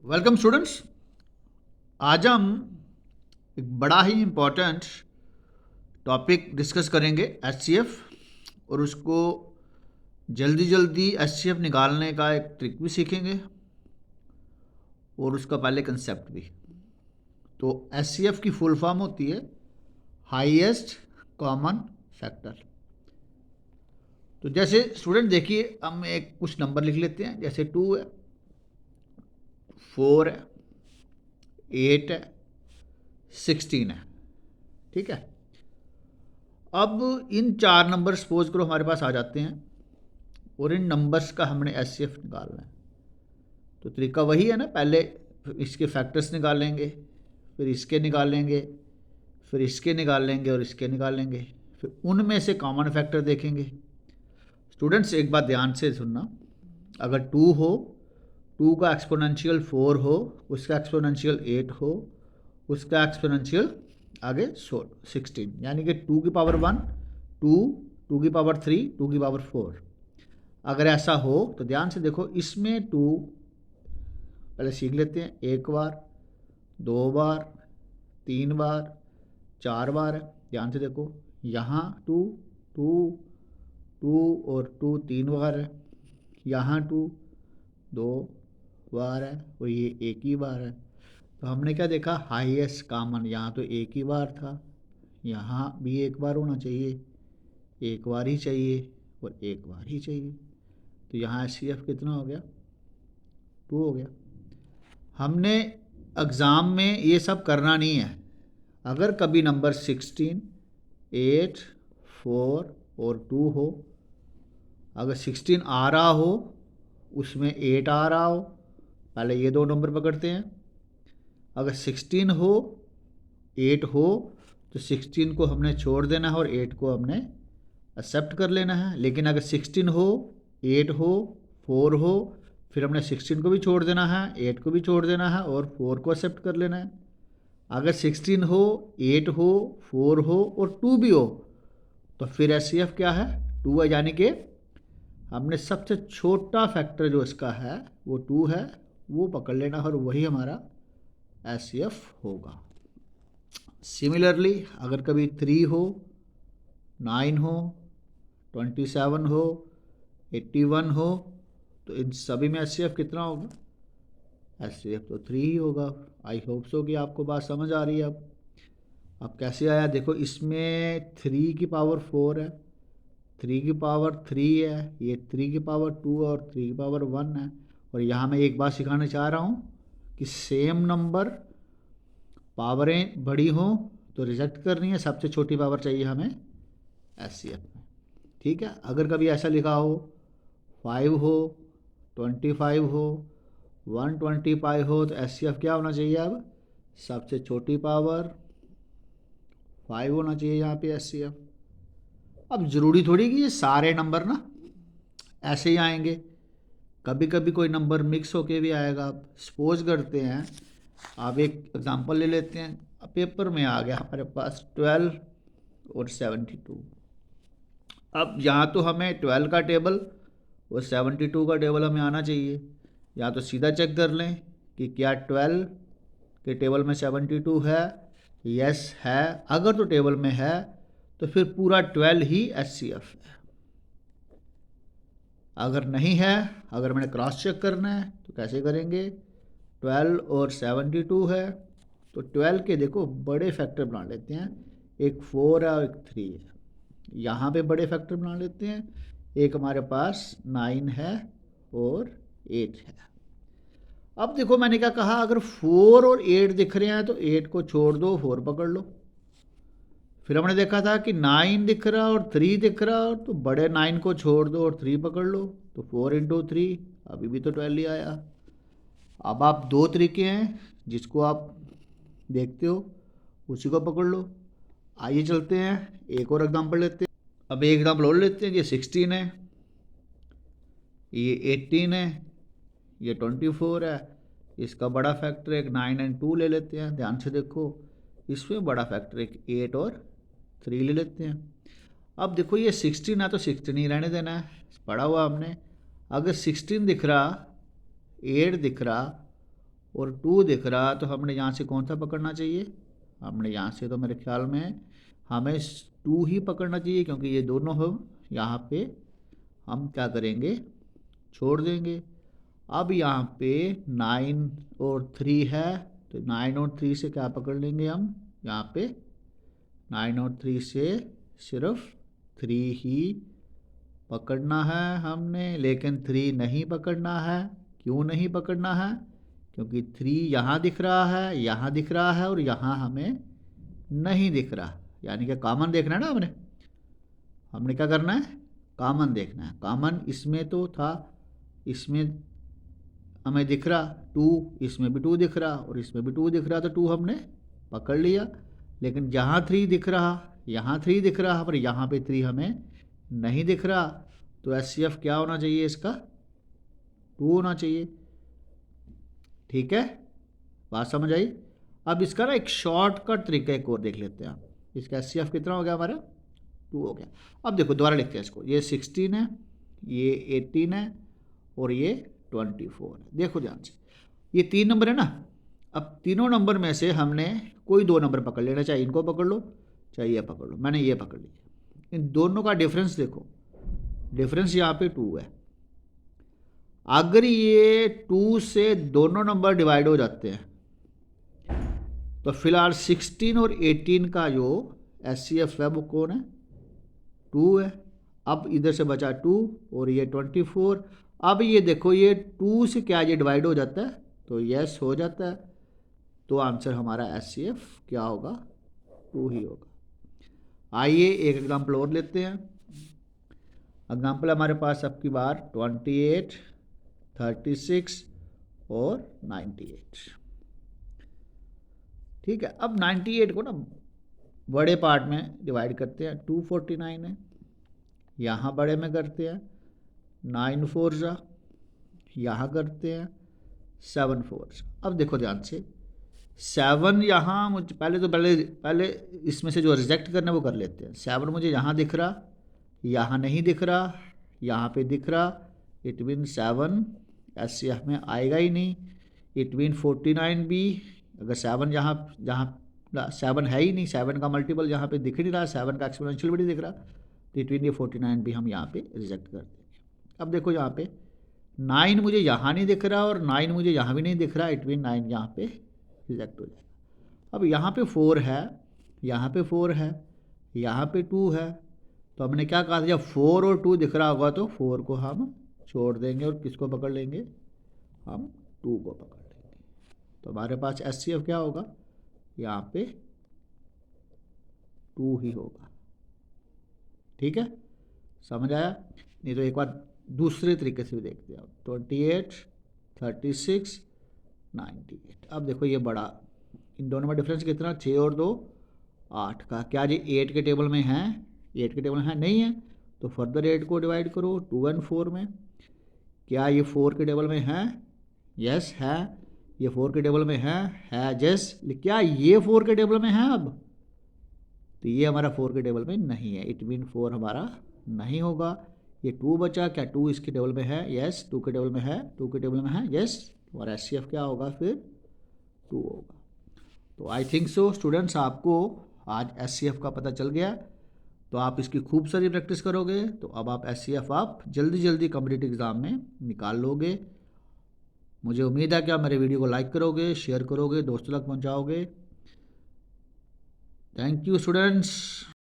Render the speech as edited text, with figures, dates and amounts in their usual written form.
Welcome students. आज हम एक बड़ा ही इम्पोर्टेंट टॉपिक डिस्कस करेंगे एचसीएफ, और उसको जल्दी जल्दी एचसीएफ निकालने का एक ट्रिक भी सीखेंगे और उसका पहले कंसेप्ट भी। तो एचसीएफ की फुल फॉर्म होती है हाईएस्ट कॉमन फैक्टर। तो जैसे स्टूडेंट देखिए, हम एक कुछ नंबर लिख लेते हैं, जैसे 2 है, 4 है, 8 है, 16 है। ठीक है। अब इन 4 नंबर सपोज करो हमारे पास आ जाते हैं और इन नंबर्स का हमने एचसीएफ निकालना है। तो तरीका वही है ना, पहले इसके फैक्टर्स निकालेंगे, फिर इसके निकालेंगे, फिर इसके निकालेंगे और इसके निकालेंगे, फिर उनमें से कॉमन फैक्टर देखेंगे। स्टूडेंट्स एक बात ध्यान से सुनना, अगर 2 हो, 2 का एक्सपोनेंशियल 4 हो, उसका एक्सपोनेंशियल 8 हो, उसका एक्सपोनेंशियल आगे 16, यानी कि 2 की पावर 1, 2, 2 की पावर 3, 2 की पावर 4। अगर ऐसा हो तो ध्यान से देखो, इसमें 2 पहले सीख लेते हैं। 1 बार, 2 बार, 3 बार, 4 बार है। ध्यान से देखो, यहाँ 2, 2, 2 और 2 3 बार है, यहाँ 2 2 बार है और ये एक ही बार है। तो हमने क्या देखा, हाईएस्ट कॉमन, यहाँ तो एक ही बार था, यहाँ भी एक बार होना चाहिए, एक बार ही चाहिए और एक बार ही चाहिए। तो यहाँ एचसीएफ कितना हो गया, 2 हो गया। हमने एग्ज़ाम में ये सब करना नहीं है। अगर कभी नंबर 16, 8, 4 और 2 हो, अगर 16 आ रहा हो, उसमें 8 आ रहा हो, पहले ये 2 नंबर पकड़ते हैं। अगर 16 हो, 8 हो, तो 16 को हमने छोड़ देना है और 8 को हमने एक्सेप्ट कर लेना है। लेकिन अगर 16 हो, 8 हो, 4 हो, फिर हमने 16 को भी छोड़ देना है, 8 को भी छोड़ देना है और 4 को एक्सेप्ट कर लेना है। अगर 16 हो, 8 हो, 4 हो और 2 भी हो, तो फिर एचसीएफ क्या है, 2 है, यानी कि हमने सबसे छोटा फैक्टर जो इसका है वो 2 है, वो पकड़ लेना और वही हमारा एचसीएफ होगा। सिमिलरली अगर कभी 3 हो, 9 हो, 27 हो, 81 हो, तो इन सभी में एचसीएफ कितना होगा, एचसीएफ तो 3 ही होगा। आई होप सो कि आपको बात समझ आ रही है। अब कैसे आया देखो, इसमें 3 की पावर 4 है, 3 की पावर 3 है, ये 3 की पावर 2 और 3 की पावर 1 है। और यहाँ मैं एक बात सिखाना चाह रहा हूँ कि सेम नंबर पावरें बड़ी हों तो रिजेक्ट करनी है, सबसे छोटी पावर चाहिए हमें एचसीएफ में। ठीक है। अगर कभी ऐसा लिखा हो 5 हो, 25 हो, 125 हो, तो एचसीएफ क्या होना चाहिए, अब सबसे छोटी पावर 5 होना चाहिए यहाँ पे एचसीएफ। अब ज़रूरी थोड़ी कि ये सारे नंबर ना ऐसे ही आएंगे, कभी कभी कोई नंबर मिक्स होके भी आएगा। आप सपोज करते हैं, आप एक एग्जांपल ले लेते हैं, पेपर में आ गया हमारे पास 12 और 72। अब यहाँ तो हमें 12 का टेबल और 72 का टेबल हमें आना चाहिए। या तो सीधा चेक कर लें कि क्या 12 के टेबल में 72 है, यस है। अगर तो टेबल में है तो फिर पूरा 12 ही एचसीएफ है। अगर नहीं है, अगर मैंने क्रॉस चेक करना है तो कैसे करेंगे, 12 और 72 है, तो 12 के देखो बड़े फैक्टर बना लेते हैं, एक 4 है और एक 3 है। यहाँ पे बड़े फैक्टर बना लेते हैं, एक हमारे पास 9 है और 8 है। अब देखो मैंने क्या कहा, अगर 4 और 8 दिख रहे हैं तो 8 को छोड़ दो, 4 पकड़ लो। फिर हमने देखा था कि 9 दिख रहा और 3 दिख रहा, तो बड़े 9 को छोड़ दो और 3 पकड़ लो, तो 4 इंटू 3, अभी भी तो 12 ही आया। अब आप 2 तरीके हैं जिसको आप देखते हो, उसी को पकड़ लो। आइए चलते हैं, एक और एग्जाम्पल लेते हैं। अब एक एग्जाम्पल और लेते हैं, ये 16 है, ये 18 है, ये 24 है। इसका बड़ा फैक्टर एक 9 एंड 2 ले लेते हैं। ध्यान से देखो, इसमें बड़ा फैक्टर एक 8 और 3 ले लेते हैं। अब देखो ये 16 है तो 16 ही रहने देना है, पढ़ा हुआ हमने। अगर 16 दिख रहा, 8 दिख रहा और 2 दिख रहा, तो हमने यहाँ से कौन सा पकड़ना चाहिए? हमने यहाँ से तो मेरे ख्याल में हमें 2 ही पकड़ना चाहिए, क्योंकि ये दोनों हो यहाँ पे हम क्या करेंगे, छोड़ देंगे। अब यहाँ पे 9 और 3 है, तो 9 और 3 से क्या पकड़ लेंगे हम? यहाँ पे 9 और 3 से सिर्फ 3 ही पकड़ना है हमने, लेकिन 3 नहीं पकड़ना है। क्यों नहीं पकड़ना है? क्योंकि 3 यहाँ दिख रहा है, यहाँ दिख रहा है, और यहाँ हमें नहीं दिख रहा। यानी कि कॉमन देखना है ना हमने क्या करना है? कॉमन देखना है। कॉमन इसमें तो था, इसमें हमें दिख रहा 2, इसमें भी 2 दिख रहा, और इसमें भी 2 दिख रहा, तो 2 हमने पकड़ लिया। लेकिन जहाँ 3 दिख रहा, यहाँ 3 दिख रहा, पर यहाँ पे 3 हमें नहीं दिख रहा, तो HCF क्या होना चाहिए इसका? 2 होना चाहिए। ठीक है, बात समझ आई? अब इसका ना एक शॉर्टकट तरीका एक और देख लेते हैं। इसका HCF कितना हो गया हमारा? 2 हो गया। अब देखो दोबारा लिखते हैं इसको। ये 16 है, ये 18 है, और ये 24 है। देखो ध्यान से, ये 3 नंबर है ना। अब तीनों नंबर में से हमने कोई 2 नंबर पकड़ लेना, चाहे इनको पकड़ लो चाहे ये पकड़ लो। मैंने ये पकड़ लिया। इन दोनों का डिफरेंस देखो, डिफरेंस यहाँ पे 2 है। अगर ये 2 से दोनों नंबर डिवाइड हो जाते हैं, तो फिलहाल 16 और 18 का जो HCF है वो कौन है? 2 है। अब इधर से बचा 2, और ये 24। अब ये देखो, ये 2 से क्या ये डिवाइड हो जाता है? तो यस हो जाता है। तो आंसर हमारा HCF क्या होगा? 2 ही होगा। आइए एक एग्जाम्पल और लेते हैं। एग्जाम्पल हमारे पास अब की बार 28, 36 और 98। ठीक है, अब 98 को ना बड़े पार्ट में डिवाइड करते हैं। 249 है, यहाँ बड़े में करते हैं 9 4 जा, यहाँ करते हैं 7 4। अब देखो ध्यान से, 7 यहाँ मुझे पहले इसमें से जो रिजेक्ट करना है वो कर लेते हैं। 7 मुझे यहाँ दिख रहा, यहाँ नहीं दिख रहा, यहाँ पे दिख रहा। इट मीन 7 HCF में आएगा ही नहीं। इट मीन 49 भी, अगर 7 जहाँ 7 है ही नहीं, 7 का मल्टीपल यहाँ पे दिख नहीं रहा, 7 का एक्सपोनेंशियल भी नहीं दिख रहा, तो इट मीन ये 49 भी हम यहाँ पे रिजेक्ट कर देंगे। अब देखो यहाँ पे 9 मुझे यहाँ नहीं दिख रहा, और 9 मुझे यहाँ भी नहीं दिख रहा। इट मीन 9 यहाँ पे रिजेक्ट हो जाएगा। अब यहाँ पे 4 है, यहाँ पे 4 है, यहाँ पे 2 है, तो हमने क्या कहा था? जब 4 और 2 दिख रहा होगा तो 4 को हम छोड़ देंगे, और किसको पकड़ लेंगे? हम 2 को पकड़ लेंगे। तो हमारे पास HCF क्या होगा? यहाँ पे 2 ही होगा। ठीक है, समझ आया? नहीं तो एक बार दूसरे तरीके से भी देखते हैं। 28, 36, 98। अब देखो ये बड़ा, इन दोनों में डिफरेंस कितना? 6 और 2 8 का। क्या जी 8 के टेबल में है? 8 के टेबल में है नहीं है, तो फर्दर 8 को डिवाइड करो 2 और 4 में। क्या ये 4 के टेबल में है? यस है। ये 4 के टेबल में है जस। क्या ये 4 के टेबल में है? अब तो ये हमारा 4 के टेबल में नहीं है। इट मीन 4 हमारा नहीं होगा। ये 2 बचा, क्या 2 इसके टेबल में है? यस, 2 के टेबल में है, 2 के टेबल में है, यस। और HCF क्या होगा फिर? 2 होगा। तो आई थिंक सो स्टूडेंट्स, आपको आज HCF का पता चल गया। तो आप इसकी खूब सारी प्रैक्टिस करोगे तो अब आप HCF आप जल्दी जल्दी कॉम्पिटिटिव एग्ज़ाम में निकाल लोगे। मुझे उम्मीद है कि आप मेरे वीडियो को लाइक करोगे, शेयर करोगे, दोस्तों तक पहुंचाओगे। Thank you students.